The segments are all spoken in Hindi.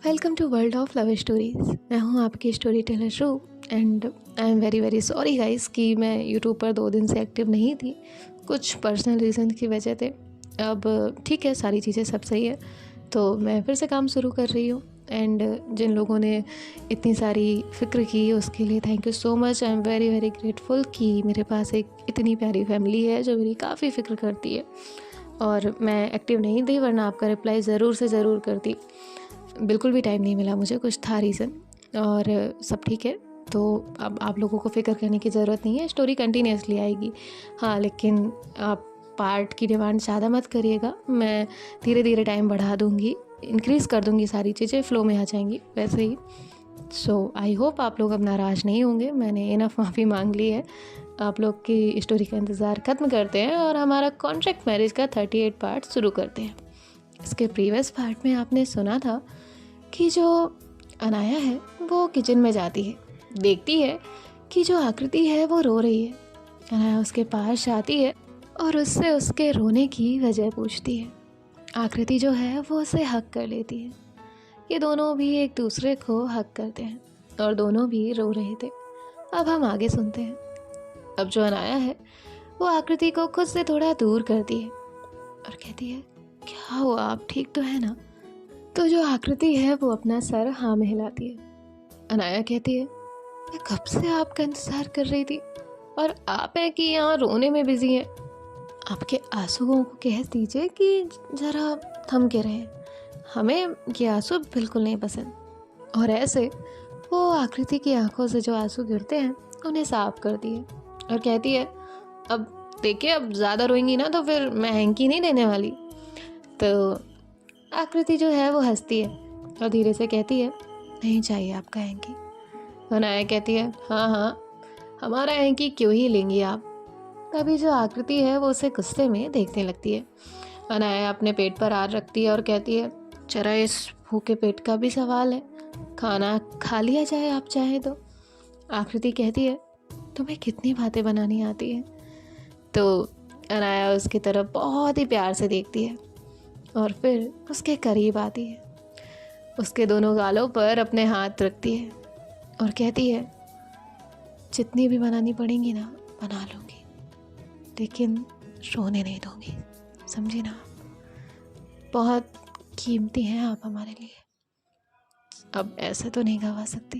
Welcome to world of love stories. मैं हूँ आपकी story teller show and I am very very sorry guys कि मैं यूट्यूब पर 2 दिन से एक्टिव नहीं थी। कुछ पर्सनल रीज़न की वजह से अब ठीक है, सारी चीज़ें सब सही है, तो मैं फिर से काम शुरू कर रही हूँ। एंड जिन लोगों ने इतनी सारी फ़िक्र की उसके लिए thank you so much. I am very very grateful कि मेरे पास एक इतनी प्यारी फैमिली है जो मेरी काफ़ी फ़िक्र करती है। और मैं एक्टिव नहीं थी वरना आपका रिप्लाई ज़रूर से ज़रूर करती। बिल्कुल भी टाइम नहीं मिला, मुझे कुछ था रीज़न और सब ठीक है। तो अब आप लोगों को फ़िक्र करने की ज़रूरत नहीं है, स्टोरी कंटिन्यूसली आएगी। हाँ, लेकिन आप पार्ट की डिमांड ज़्यादा मत करिएगा, मैं धीरे धीरे टाइम बढ़ा दूँगी, इंक्रीज़ कर दूँगी, सारी चीज़ें फ़्लो में आ जाएंगी वैसे ही। सो आई होप आप लोग अब नाराज़ नहीं होंगे, मैंने इनफ माफ़ी मांग ली है। आप लोग की स्टोरी का इंतज़ार ख़त्म करते हैं और हमारा कॉन्ट्रैक्ट मैरिज का 38 पार्ट शुरू करते हैं। इसके प्रीवियस पार्ट में आपने सुना था कि जो अनाया है वो किचन में जाती है, देखती है कि जो आकृति है वो रो रही है। अनाया उसके पास जाती है और उससे उसके रोने की वजह पूछती है। आकृति जो है वो उसे हक कर लेती है। ये दोनों भी एक दूसरे को हक करते हैं और दोनों भी रो रहे थे। अब हम आगे सुनते हैं। अब जो अनाया है वो आकृति को खुद से थोड़ा दूर करती है और कहती है, क्या हुआ, आप ठीक तो है ना? तो जो आकृति है वो अपना सर हाँ में हिलाती है। अनाया कहती है, मैं कब से आपका इंतज़ार कर रही थी और आप हैं कि यहाँ रोने में बिजी हैं। आपके आंसुओं को कह दीजिए कि ज़रा थम के रहें, हमें ये आंसू बिल्कुल नहीं पसंद। और ऐसे वो आकृति की आंखों से जो आंसू गिरते हैं उन्हें साफ करती है और कहती है, अब देखिए, अब ज़्यादा रोएंगी ना तो फिर मैं हैंकी नहीं देने वाली। तो आकृति जो है वो हंसती है और धीरे से कहती है, नहीं चाहिए आपका हैंकी। अनाया कहती है, हाँ हाँ, हमारा हैंकी क्यों ही लेंगी आप। तभी जो आकृति है वो उसे गुस्से में देखने लगती है। अनाया अपने पेट पर हाथ रखती है और कहती है, जरा इस भूखे पेट का भी सवाल है, खाना खा लिया जाए आप चाहे तो। आकृति कहती है, तुम्हें कितनी बातें बनानी आती है। तो अनाया उसकी तरफ बहुत ही प्यार से देखती है और फिर उसके करीब आती है, उसके दोनों गालों पर अपने हाथ रखती है और कहती है, जितनी भी बनानी पड़ेंगी ना बना लूँगी, लेकिन रोने नहीं दूँगी, समझी ना? बहुत कीमती हैं आप हमारे लिए, अब ऐसे तो नहीं गवा सकती।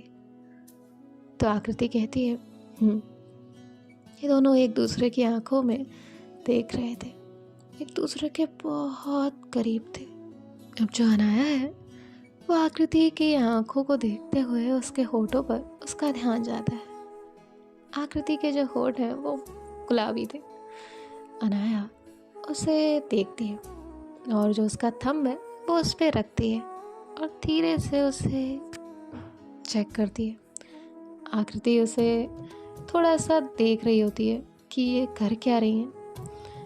तो आकृति कहती है, ये दोनों एक दूसरे की आंखों में देख रहे थे, एक दूसरे के बहुत करीब थे। अब जो अनाया है वो आकृति की आंखों को देखते हुए उसके होठों पर उसका ध्यान जाता है। आकृति के जो होठ हैं वो गुलाबी थे। अनाया उसे देखती है और जो उसका थंब है वो उस पर रखती है और धीरे से उसे चेक करती है। आकृति उसे थोड़ा सा देख रही होती है कि ये कर क्या रही है।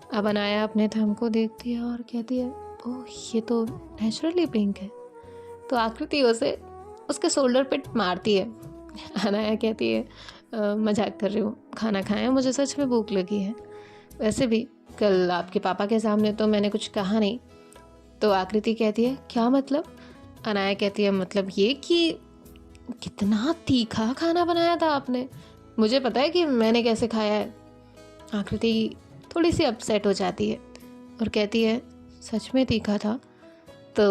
अब अनाया अपने थंब को देखती है और कहती है, ओह, ये तो नेचुरली पिंक है। तो आकृति उसे उसके शोल्डर पे मारती है। अनाया कहती है, मजाक कर रही हूँ, खाना खाया, मुझे सच में भूख लगी है। वैसे भी कल आपके पापा के सामने तो मैंने कुछ कहा नहीं। तो आकृति कहती है, क्या मतलब? अनाया कहती है, मतलब ये कि कितना तीखा खाना बनाया था आपने, मुझे पता है कि मैंने कैसे खाया है। आकृति थोड़ी सी अपसेट हो जाती है और कहती है, सच में तीखा था? तो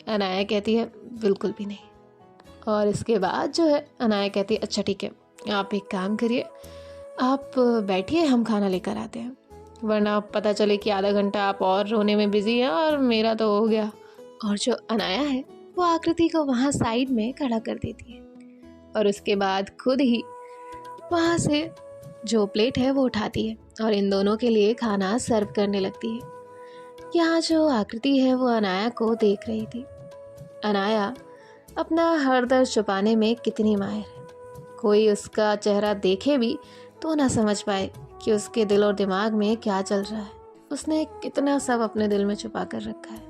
अनाया कहती है, बिल्कुल भी नहीं। और इसके बाद जो है अनाया कहती है, अच्छा ठीक है, आप एक काम करिए, आप बैठिए, हम खाना लेकर आते हैं, वरना पता चले कि आधा घंटा आप और रोने में बिजी हैं और मेरा तो हो गया। और जो अनाया है वो आकृति को वहाँ साइड में खड़ा कर देती है और उसके बाद खुद ही वहाँ से जो प्लेट है वो उठाती है और इन दोनों के लिए खाना सर्व करने लगती है। यहाँ जो आकृति है वो अनाया को देख रही थी। अनाया अपना हर दर्द छुपाने में कितनी माहिर है, कोई उसका चेहरा देखे भी तो ना समझ पाए कि उसके दिल और दिमाग में क्या चल रहा है, उसने कितना सब अपने दिल में छुपा कर रखा है।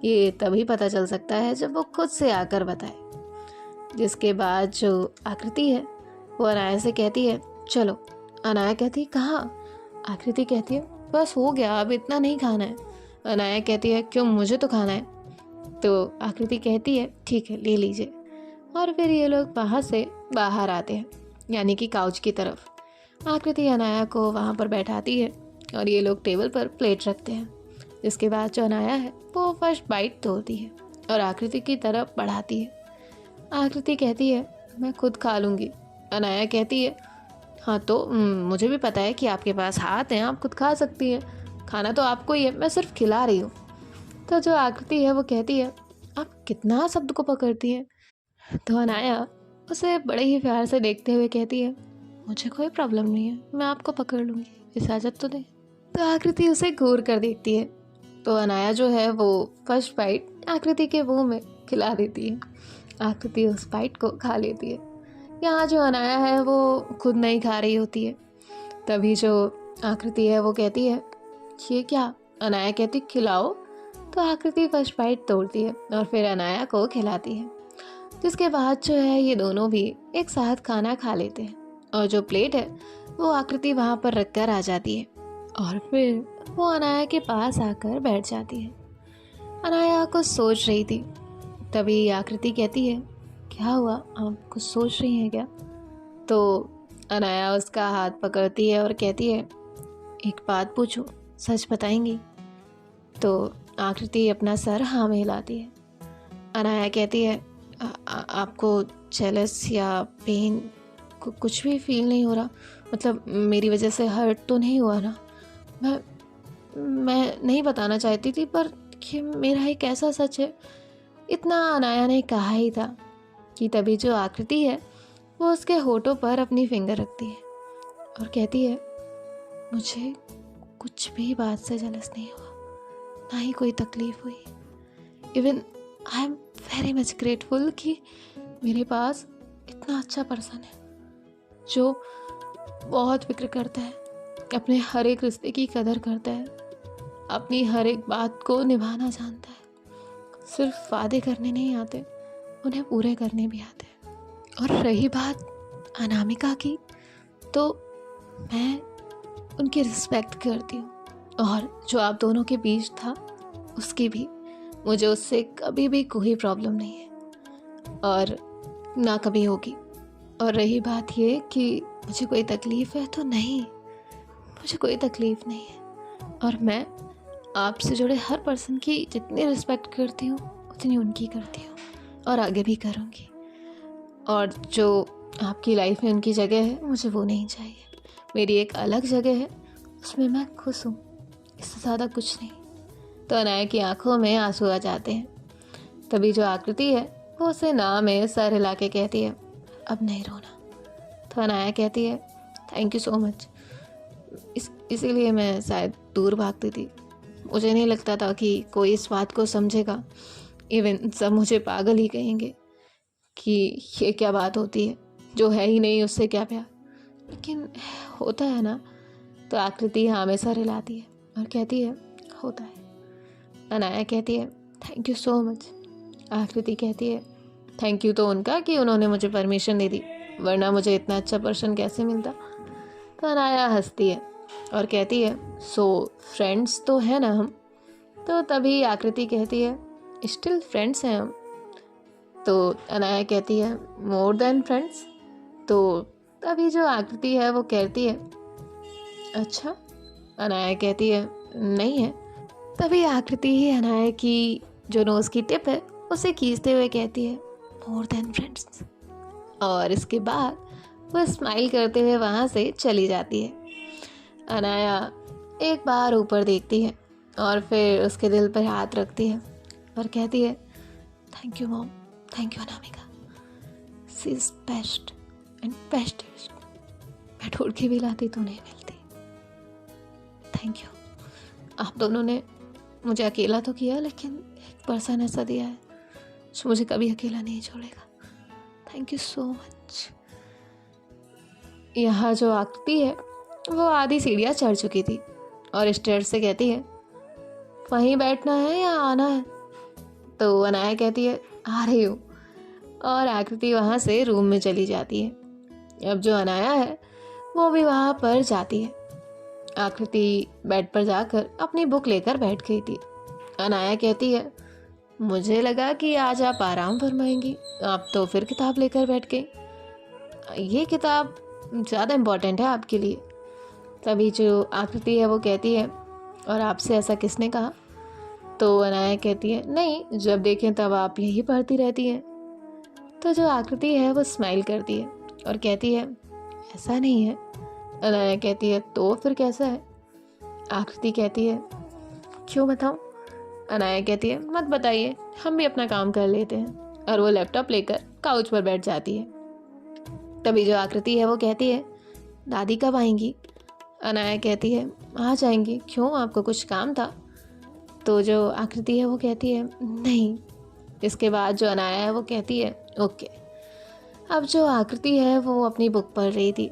ये तभी पता चल सकता है जब वो खुद से आकर बताए। जिसके बाद जो आकृति है वो अनाया से कहती है, चलो। अनाया कहती है, कहाँ? आकृति कहती है, बस हो गया, अब इतना नहीं खाना है। अनाया कहती है, क्यों, मुझे तो खाना है। तो आकृति कहती है ठीक है ले लीजिए। और फिर ये लोग वहाँ से बाहर आते हैं, यानी कि काउच की तरफ। आकृति अनाया को वहाँ पर बैठाती है और ये लोग टेबल पर प्लेट रखते हैं। जिसके बाद जो अनाया है वो फर्स्ट बाइट तोड़ती है और आकृति की तरफ बढ़ाती है। आकृति कहती है मैं खुद खा लूँगी। अनाया कहती है हाँ तो मुझे भी पता है कि आपके पास हाथ हैं, आप खुद खा सकती हैं, खाना तो आपको ही है, मैं सिर्फ खिला रही हूँ। तो जो आकृति है वो कहती है आप कितना शब्द को पकड़ती हैं। तो अनाया उसे बड़े ही प्यार से देखते हुए कहती है मुझे कोई प्रॉब्लम नहीं है, मैं आपको पकड़ लूँगी, इजाज़त तो दें। तो आकृति उसे घूर कर देखती है। तो अनाया जो है वो फर्स्ट बाइट आकृति के मुंह में खिला देती है। आकृति उस बाइट को खा लेती है। यहाँ जो अनाया है वो खुद नहीं खा रही होती है। तभी जो आकृति है वो कहती है ये क्या। अनाया कहती खिलाओ। तो आकृति फर्स्ट बाइट तोड़ती है और फिर अनाया को खिलाती है। जिसके बाद जो है ये दोनों भी एक साथ खाना खा लेते हैं और जो प्लेट है वो आकृति वहाँ पर रख कर आ जाती है और फिर वो अनाया के पास आकर बैठ जाती है। अनाया कुछ सोच रही थी। तभी आकृति कहती है क्या हुआ, आप कुछ सोच रही हैं क्या। तो अनाया उसका हाथ पकड़ती है और कहती है एक बात पूछूं, सच बताएंगी। तो आकृति अपना सर हाँ में हिलाती है। अनाया कहती है आपको जेलस या पेन कुछ भी फील नहीं हो रहा, मतलब मेरी वजह से हर्ट तो नहीं हुआ ना। मैं नहीं बताना चाहती थी पर ये मेरा एक ऐसा सच है। इतना अनाया ने कहा ही था कि तभी जो आकृति है वो उसके होठों पर अपनी फिंगर रखती है और कहती है मुझे कुछ भी बात से जलस नहीं हुआ, ना ही कोई तकलीफ हुई। Even I am very much grateful कि मेरे पास इतना अच्छा पर्सन है जो बहुत फिक्र करता है, अपने हर एक रिश्ते की कदर करता है, अपनी हर एक बात को निभाना जानता है। सिर्फ वादे करने नहीं आते, उन्हें पूरे करने भी आते हैं। और रही बात अनामिका की, तो मैं उनकी रिस्पेक्ट करती हूँ और जो आप दोनों के बीच था उसकी भी, मुझे उससे कभी भी कोई प्रॉब्लम नहीं है और ना कभी होगी। और रही बात ये कि मुझे कोई तकलीफ़ है, तो नहीं, मुझे कोई तकलीफ़ नहीं है। और मैं आपसे जुड़े हर पर्सन की जितनी रिस्पेक्ट करती हूँ उतनी उनकी करती हूँ और आगे भी करूँगी। और जो आपकी लाइफ में उनकी जगह है मुझे वो नहीं चाहिए। मेरी एक अलग जगह है, उसमें मैं खुश हूँ, इससे ज़्यादा कुछ नहीं। तो अनाया की आंखों में आंसू आ जाते हैं। तभी जो आकृति है वो उसे ना में सर हिला के कहती है अब नहीं रोना। तो अनाया कहती है थैंक यू सो मच। इसीलिए मैं शायद दूर भागती थी, मुझे नहीं लगता था कि कोई इस बात को समझेगा। इवन सब मुझे पागल ही कहेंगे कि ये क्या बात होती है, जो है ही नहीं उससे क्या प्यार, लेकिन होता है ना। तो आकृति हाँ में सर हिलाती है और कहती है होता है। अनाया कहती है थैंक यू सो मच। आकृति कहती है थैंक यू तो उनका कि उन्होंने मुझे परमिशन दे दी, वरना मुझे इतना अच्छा पर्सन कैसे मिलता। तो अनाया हंसती है और कहती है सो फ्रेंड्स तो है ना हम। तो तभी आकृति कहती है स्टिल फ्रेंड्स हैं हम। तो अनाया कहती है मोर देन फ्रेंड्स। तो तभी जो आकृति है वो कहती है अच्छा। अनाया कहती है नहीं है। तभी आकृति ही अनाया की जो नोज़ की टिप है उसे खींचते हुए कहती है मोर देन फ्रेंड्स। और इसके बाद वो स्माइल करते हुए वहाँ से चली जाती है। अनाया एक बार ऊपर देखती है और फिर उसके दिल पर हाथ रखती है और कहती है thank you mom, thank you Anamika, she is best and bestest. मैं ढूंढ के भी लाती तो नहीं मिलती। थैंक यू, आप दोनों ने मुझे अकेला तो किया, लेकिन एक पर्सन ऐसा दिया है जो मुझे कभी अकेला नहीं छोड़ेगा। Thank you so much. यहाँ जो आकृति है वो आधी सीढ़ियाँ चढ़ चुकी थी और स्टेयर से कहती है वहीं बैठना है या आना है। तो अनाया कहती है आ रही हूँ और आकृति वहाँ से रूम में चली जाती है। अब जो अनाया है वो भी वहाँ पर जाती है। आकृति बेड पर जाकर अपनी बुक लेकर बैठ गई थी। अनाया कहती है मुझे लगा कि आज आप आराम फरमाएंगी, आप तो फिर किताब लेकर बैठ गई। ये किताब ज़्यादा इम्पोर्टेंट है आपके लिए। तभी जो आकृति है वो कहती है, और आपसे ऐसा किसने कहा? तो अनाया कहती है, नहीं, जब देखें तब आप यही पढ़ती रहती हैं। तो जो आकृति है वो स्माइल करती है और कहती है, ऐसा नहीं है। अनाया कहती है, तो फिर कैसा है? आकृति कहती है, क्यों बताऊं? अनाया कहती है, मत बताइए, हम भी अपना काम कर लेते हैं। और वो लैपटॉप लेकर काउच पर बैठ जाती है। तभी जो आकृति है वो कहती है, दादी कब आएंगी? अनाया कहती है, आ जाएंगी, क्यों, आपको कुछ काम था? तो जो आकृति है वो कहती है, नहीं। इसके बाद जो अनाया है वो कहती है, ओके। अब जो आकृति है वो अपनी बुक पढ़ रही थी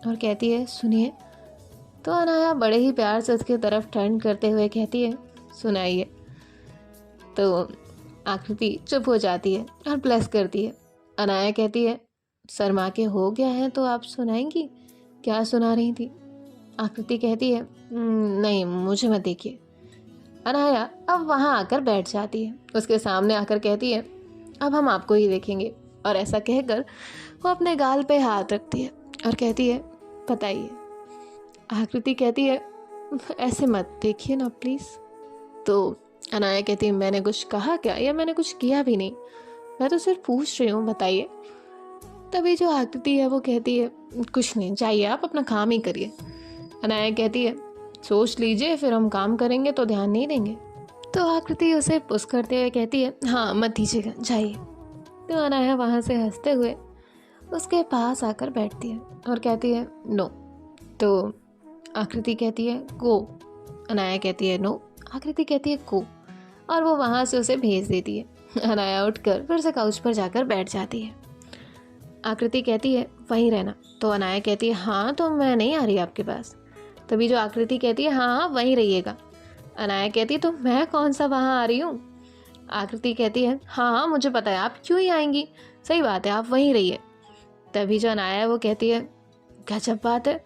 और कहती है, सुनिए। तो अनाया बड़े ही प्यार से उसकी तरफ टर्न करते हुए कहती है, सुनाइए। तो आकृति चुप हो जाती है और प्लस करती है। अनाया कहती है, शर्मा के हो गया है तो आप सुनाएंगी? क्या सुना रही थी? आकृति कहती है, नहीं, मुझे मत देखिए। अनाया अब वहाँ आकर बैठ जाती है, उसके सामने आकर कहती है, अब हम आपको ही देखेंगे। और ऐसा कहकर वो अपने गाल पे हाथ रखती है और कहती है, बताइए। आकृति कहती है, ऐसे मत देखिए ना प्लीज़। तो अनाया कहती है, मैंने कुछ कहा क्या, या मैंने कुछ किया भी नहीं, मैं तो सिर्फ पूछ रही हूँ, बताइए। तभी जो आकृति है वो कहती है, कुछ नहीं, जाइए आप अपना काम ही करिए। अनाया कहती है, सोच लीजिए, फिर हम काम करेंगे तो ध्यान नहीं देंगे। तो आकृति उसे पुश करते हुए कहती है, हाँ मत दीजिएगा, जाइए। तो अनाया वहाँ से हंसते हुए उसके पास आकर बैठती है और कहती है, नो। तो आकृति कहती है, गो। अनाया कहती है, नो। आकृति कहती है, गो। और वो वहाँ से उसे भेज देती है। अनाया उठकर फिर से काउच पर जाकर बैठ जाती है। आकृति कहती है, वहीं रहना। तो अनाया कहती है, हाँ तो मैं नहीं आ रही आपके पास। तभी जो आकृति कहती है, हाँ वहीं रहिएगा। अनाया कहती है, तो मैं कौन सा वहाँ आ रही हूँ? आकृति कहती है, हाँ मुझे पता है, आप क्यों ही आएंगी, सही बात है, आप वहीं रहिए। तभी जो अनाया है वो कहती है, गजब बात है,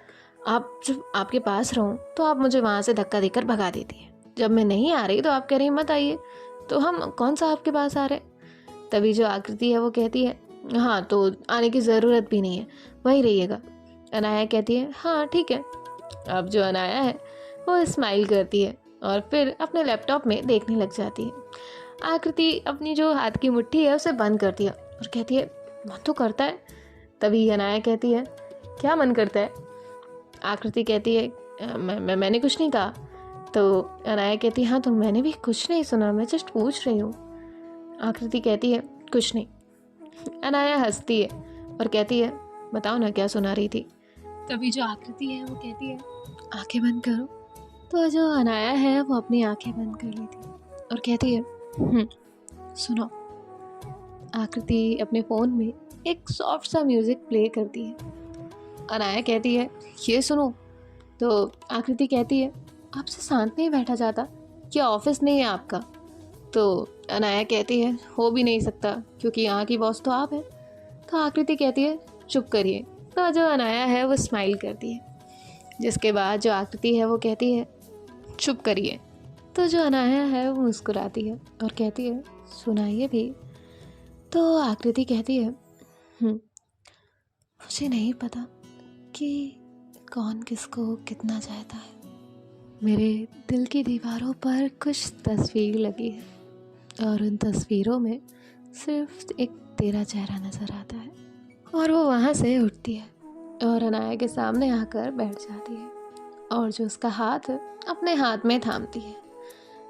आप जब आपके पास रहूँ तो आप मुझे वहाँ से धक्का देकर भगा देती है, जब मैं नहीं आ रही तो आप कह रही मत आइए, तो हम कौन सा आपके पास आ रहे। तभी जो आकृति है वो कहती है, हाँ तो आने की ज़रूरत भी नहीं है, वहीं रहिएगा। अनाया कहती है, हाँ ठीक है। अब जो अनाया है वो स्माइल करती है और फिर अपने लैपटॉप में देखने लग जाती है। आकृति अपनी जो हाथ की मुट्ठी है उसे बंद करती है और कहती है, मन तो करता है। तभी अनाया कहती है, क्या मन करता है? आकृति कहती है, मैंने कुछ नहीं कहा। तो अनाया कहती है, हाँ तो मैंने भी कुछ नहीं सुना, मैं जस्ट पूछ रही हूँ। आकृति कहती है, कुछ नहीं। अनाया हंसती है और कहती है, बताओ ना क्या सुना रही थी। तभी जो आकृति है वो कहती है, आंखें बंद करो। तो जो अनाया है वो अपनी आंखें बंद कर लेती है और कहती है, सुनो। आकृति अपने फ़ोन में एक सॉफ्ट सा म्यूज़िक प्ले करती है। अनाया कहती है, ये सुनो। तो आकृति कहती है, आपसे शांत नहीं बैठा जाता, क्या ऑफिस नहीं है आपका? तो अनाया कहती है, हो भी नहीं सकता क्योंकि यहाँ की बॉस तो आप हैं। तो आकृति कहती है, चुप करिए। तो जो अनाया है वो स्माइल करती है, जिसके बाद जो आकृति है वो कहती है, चुप करिए। तो जो अनाया है वो मुस्कुराती है और कहती है, सुनाइए भी। तो आकृति कहती है, मुझे नहीं पता कि कौन किसको कितना चाहता है। मेरे दिल की दीवारों पर कुछ तस्वीर लगी है और उन तस्वीरों में सिर्फ एक तेरा चेहरा नज़र आता है। और वो वहाँ से उठती है और अनाया के सामने आकर बैठ जाती है और जो उसका हाथ अपने हाथ में थामती है।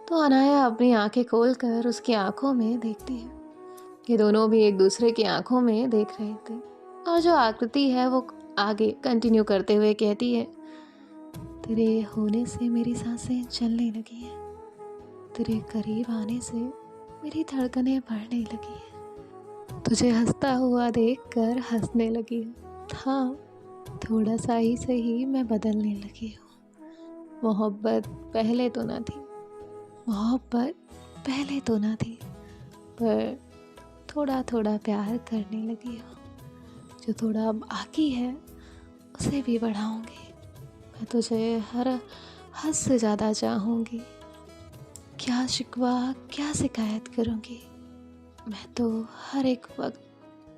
तो अनाया अपनी आंखें खोलकर उसकी आंखों में देखती है। ये दोनों भी एक दूसरे की आंखों में देख रहे थे। और जो आकृति है वो आगे कंटिन्यू करते हुए कहती है, तेरे होने से मेरी सांसें चलने लगी हैं, तेरे करीब आने से मेरी धड़कनें बढ़ने लगी हैं, तुझे हंसता हुआ देखकर हंसने लगी हूँ। हाँ, थोड़ा सा ही सही मैं बदलने लगी हूँ। मोहब्बत पहले तो ना थी, मोहब्बत पहले तो ना थी, पर थोड़ा थोड़ा प्यार करने लगी हूँ। जो थोड़ा बाकी है उसे भी बढ़ाऊँगी। मैं तुझे हर हद से ज़्यादा चाहूँगी, क्या शिकवा, क्या शिकायत करूँगी। मैं तो हर एक वक्त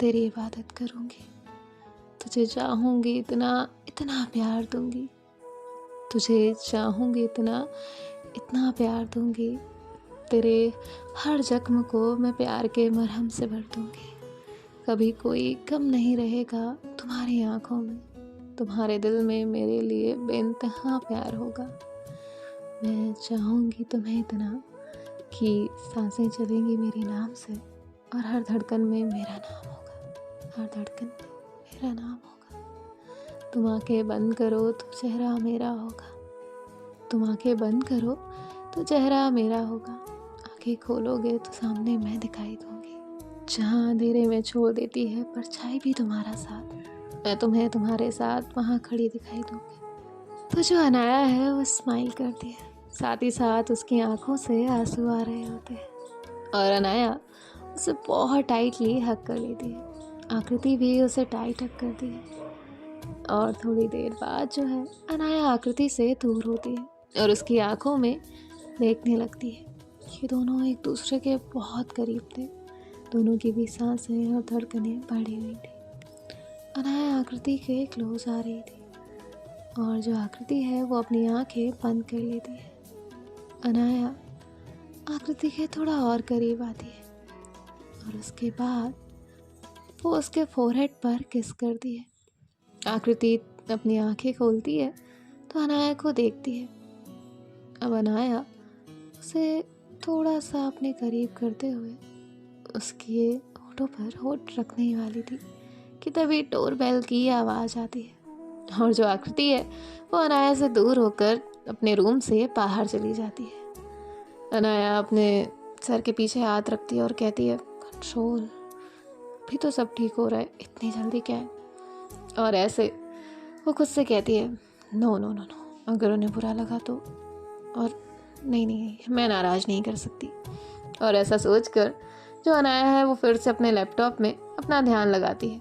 तेरी इबादत करूँगी। तुझे चाहूँगी इतना, इतना प्यार दूँगी। तुझे चाहूँगी इतना, इतना प्यार दूँगी। तेरे हर जख्म को मैं प्यार के मरहम से भर दूँगी। कभी कोई कम नहीं रहेगा तुम्हारी आँखों में। तुम्हारे दिल में मेरे लिए बेइंतहा प्यार होगा। मैं चाहूँगी तुम्हें इतना कि सांसें चलेंगी मेरे नाम से, और हर धड़कन में मेरा नाम होगा। हर धड़कन में मेरा नाम होगा। तुम आंखें बंद करो तो चेहरा मेरा होगा। तुम आंखें बंद करो तो चेहरा मेरा होगा। आंखें खोलोगे तो सामने मैं दिखाई दूँगी। जहाँ अंधेरे में छोड़ देती है परछाई भी तुम्हारा साथ, मैं तुम्हें तुम्हारे साथ वहाँ खड़ी दिखाई दूँगी। तो जो अनाया है वो स्माइल करती है, साथ ही साथ उसकी आंखों से आंसू आ रहे होते हैं, और अनाया उसे बहुत टाइटली हक कर लेती है। आकृति भी उसे टाइट हक करती है, और थोड़ी देर बाद जो है अनाया आकृति से दूर होती है और उसकी आंखों में देखने लगती है। ये दोनों एक दूसरे के बहुत करीब थे। दोनों की भी सांसें और धड़कनें बढ़ी हुई थी। अनाया आकृति के क्लोज आ रही थी, और जो आकृति है वो अपनी आंखें बंद कर लेती है। अनाया आकृति के थोड़ा और करीब आती है, और उसके बाद वो उसके फोरहेड पर किस करती है। आकृति अपनी आंखें खोलती है तो अनाया को देखती है। अब अनाया उसे थोड़ा सा अपने करीब करते हुए उसके होठों पर होठ रखने ही वाली थी कि तभी डोरबेल की आवाज़ आती है, और जो आकृति है वो अनाया से दूर होकर अपने रूम से बाहर चली जाती है। अनाया अपने सर के पीछे हाथ रखती है और कहती है, कंट्रोल, अभी तो सब ठीक हो रहा है, इतनी जल्दी क्या है। और ऐसे वो खुद से कहती है, नो नो नो नो, अगर उन्हें बुरा लगा तो, और नहीं, मैं नाराज़ नहीं कर सकती। और ऐसा सोचकर जो अनाया है वो फिर से अपने लैपटॉप में अपना ध्यान लगाती है।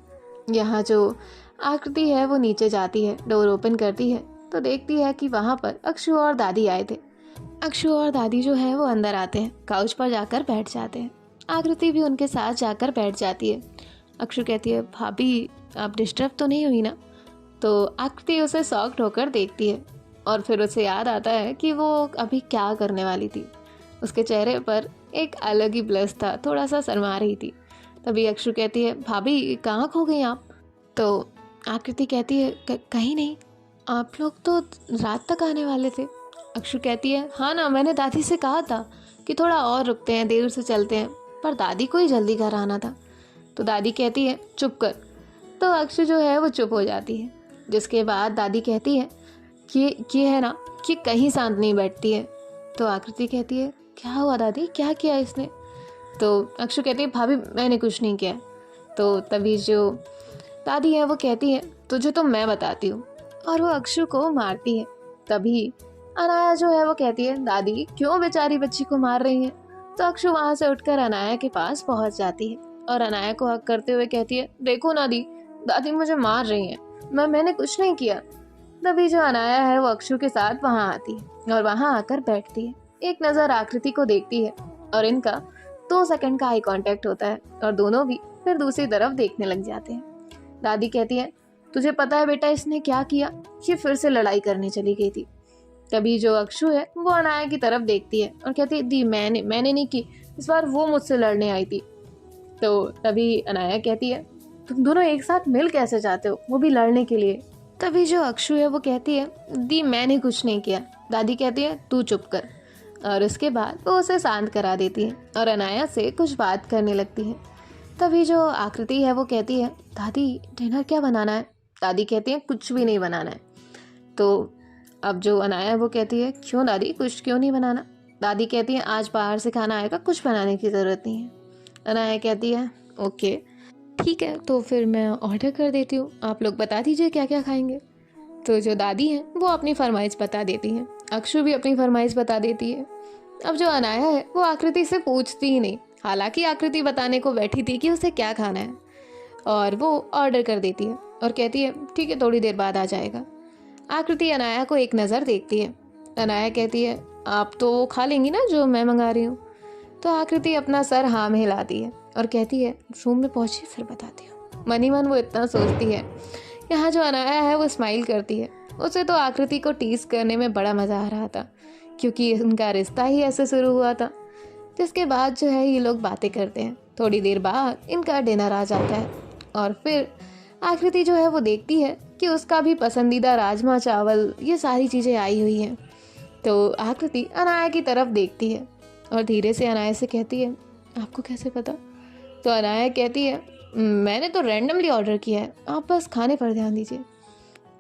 यहाँ जो आकृति है वो नीचे जाती है, डोर ओपन करती है तो देखती है कि वहाँ पर अक्षु और दादी आए थे। अक्षु और दादी जो है वो अंदर आते हैं, काउच पर जाकर बैठ जाते हैं। आकृति भी उनके साथ जाकर बैठ जाती है। अक्षु कहती है, भाभी आप डिस्टर्ब तो नहीं हुई ना। तो आकृति उसे शॉक्ड होकर देखती है, और फिर उसे याद आता है कि वो अभी क्या करने वाली थी। उसके चेहरे पर एक अलग ही ब्लश था, थोड़ा सा शर्मा रही थी। तभी अक्षु कहती है, भाभी कहाँ खो गई आप। तो आकृति कहती है, कहीं नहीं, आप लोग तो रात तक आने वाले थे। अक्षु कहती है, हाँ ना, मैंने दादी से कहा था कि थोड़ा और रुकते हैं, देर से चलते हैं, पर दादी को ही जल्दी घर आना था। तो दादी कहती है, चुप कर। तो अक्षु जो है वो चुप हो जाती है, जिसके बाद दादी कहती है कि है ना कि कहीं शांत नहीं बैठती है। तो आकृति कहती है, क्या हुआ दादी, क्या किया इसने। तो अक्षु कहती है, भाभी मैंने कुछ नहीं किया। तो तभी जो दादी है वो कहती है, तुझे तो मैं बताती हूँ, और वो अक्षु को मारती है। तभी अनाया जो है वो कहती है, दादी क्यों बेचारी बच्ची को मार रही है। तो अक्षु वहाँ से उठकर अनाया के पास पहुँच जाती है और अनाया को हक करते हुए कहती है, देखो ना दी, दादी मुझे मार रही हैं, मैंने कुछ नहीं किया। तभी जो अनाया है वो अक्षु के साथ वहाँ आती है और वहाँ आकर बैठती है। एक नज़र आकृति को देखती है और इनका 2 सेकंड का आई कांटेक्ट होता है और दोनों भी फिर दूसरी तरफ देखने लग जाते हैं। दादी कहती है, तुझे पता है बेटा इसने क्या किया, ये फिर से लड़ाई करने चली गई थी। तभी जो अक्षु है वो अनाया की तरफ देखती है और कहती है, दी मैंने नहीं की, इस बार वो मुझसे लड़ने आई थी। तो तभी अनाया कहती है, तुम दोनों एक साथ मिल कैसे जाते हो, वो भी लड़ने के लिए। तभी जो अक्षु है वो कहती है, दी मैंने कुछ नहीं किया। दादी कहती है, तू चुप कर। और उसके बाद वो उसे शांत करा देती है और अनाया से कुछ बात करने लगती है। तभी जो आकृति है वो कहती है, दादी डिनर क्या बनाना है। दादी कहती है, कुछ भी नहीं बनाना है। तो अब जो अनाया है वो कहती है, क्यों दादी, कुछ क्यों नहीं बनाना। दादी कहती है, आज बाहर से खाना आएगा, कुछ बनाने की ज़रूरत नहीं है। अनाया कहती है, ओके ठीक है, तो फिर मैं ऑर्डर कर देती हूँ, आप लोग बता दीजिए क्या क्या खाएंगे। तो जो दादी हैं वो अपनी फरमाइश बता देती हैं, अक्षु भी अपनी फरमाइश बता देती है। अब जो अनाया है वो आकृति से पूछती ही नहीं, हालांकि आकृति बताने को बैठी थी कि उसे क्या खाना है, और वो ऑर्डर कर देती है और कहती है, ठीक है थोड़ी देर बाद आ जाएगा। आकृति अनाया को एक नज़र देखती है। अनाया कहती है, आप तो वो खा लेंगी ना जो मैं मंगा रही हूँ। तो आकृति अपना सर हाँ में हिलाती है और कहती है रूम में पहुँची फिर बताती हूँ। मन ही मन वो इतना सोचती है। यहाँ जो अनाया है वो स्माइल करती है। उसे तो आकृति को टीज करने में बड़ा मज़ा आ रहा था, क्योंकि उनका रिश्ता ही ऐसे शुरू हुआ था। जिसके बाद जो है ये लोग बातें करते हैं। थोड़ी देर बाद इनका डिनर आ जाता है और फिर आकृति जो है वो देखती है कि उसका भी पसंदीदा राजमा चावल ये सारी चीज़ें आई हुई हैं। तो आकृति अनाया की तरफ देखती है और धीरे से अनाया से कहती है आपको कैसे पता? तो अनाया कहती है मैंने तो रैंडमली ऑर्डर किया है, आप बस खाने पर ध्यान दीजिए।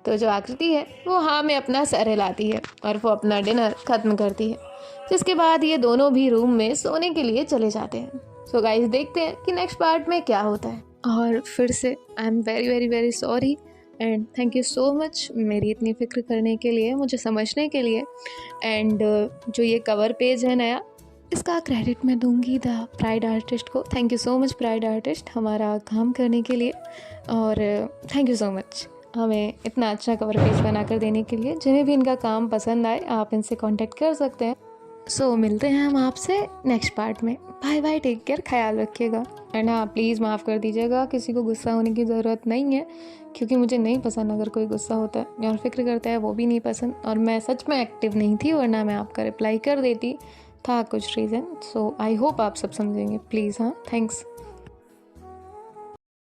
तो जो आकृति है वो हाँ में अपना सर हिलाती है और वो अपना डिनर ख़त्म करती है। जिसके बाद ये दोनों भी रूम में सोने के लिए चले जाते हैं। सो गाइस देखते हैं कि नेक्स्ट पार्ट में क्या होता है। और फिर से आई am very very very sorry and thank you so much मेरी इतनी फ़िक्र करने के लिए, मुझे समझने के लिए। एंड जो ये कवर पेज है नया, इसका क्रेडिट मैं दूंगी द प्राइड आर्टिस्ट को। Thank you so much pride artist हमारा काम करने के लिए, और थैंक यू सो मच हमें इतना अच्छा कवर पेज बना कर देने के लिए। जिन्हें भी इनका काम पसंद आए आप इनसे कांटेक्ट कर सकते हैं। सो मिलते हैं हम आपसे नेक्स्ट पार्ट में। बाय बाय, टेक केयर, ख्याल रखिएगा। एंड हाँ प्लीज़ माफ़ कर दीजिएगा, किसी को गुस्सा होने की ज़रूरत नहीं है, क्योंकि मुझे नहीं पसंद अगर कोई गुस्सा होता है और फिक्र करता है वो भी नहीं पसंद। और मैं सच में एक्टिव नहीं थी, वरना मैं आपका रिप्लाई कर देती, था कुछ रीज़न। सो आई होप आप सब समझेंगे प्लीज़। हाँ थैंक्स।